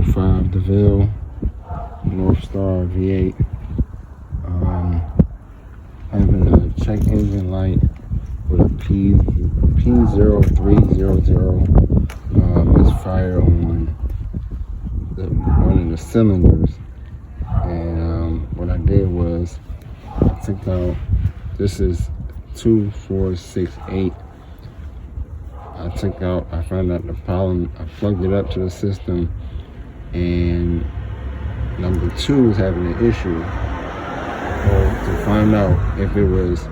05 Deville North Star V8. Having a check engine light with a p0300 misfire on one of the cylinders. And what I did was I took out, this is 2468. I found out the problem. I plugged it up to the system, and number 2 is having an issue. So to find out if it was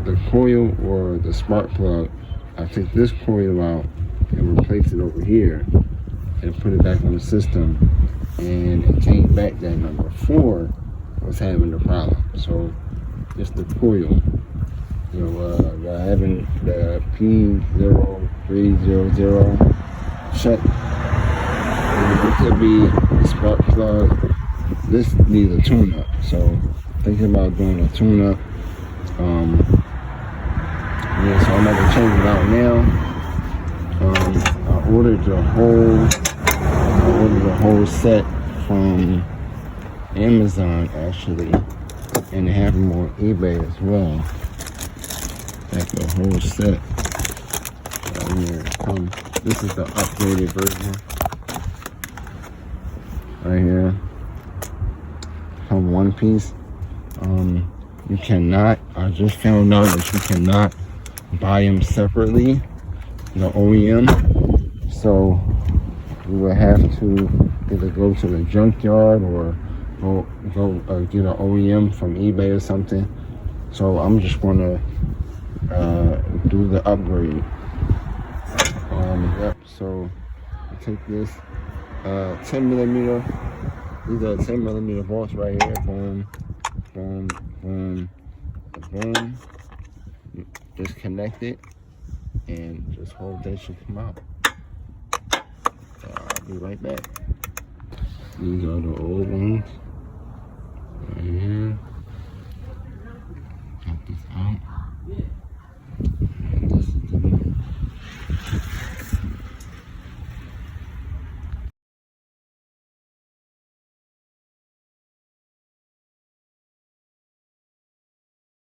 the coil or the spark plug, I took this coil out and replaced it over here and put it back on the system, and it came back that number 4 was having the problem. So it's the coil. So having the p0300 check. It could be the spark plug. This needs a tune-up, so thinking about doing a tune-up. Yeah, so I'm going to change it out now. I ordered the whole set from Amazon actually, and they have them on eBay as well. Like the whole set. Right here. This is the upgraded version. Right here. Come one piece. You cannot, I just found out that you cannot buy them separately, the OEM. So you will have to either go to the junkyard or go get an OEM from eBay or something. So I'm just gonna do the upgrade. Yep, so I take this 10mm. These are 10mm bolts right here. Boom, boom, boom, boom. Disconnect it and just hold that should come out. So I'll be right back. These are the old ones.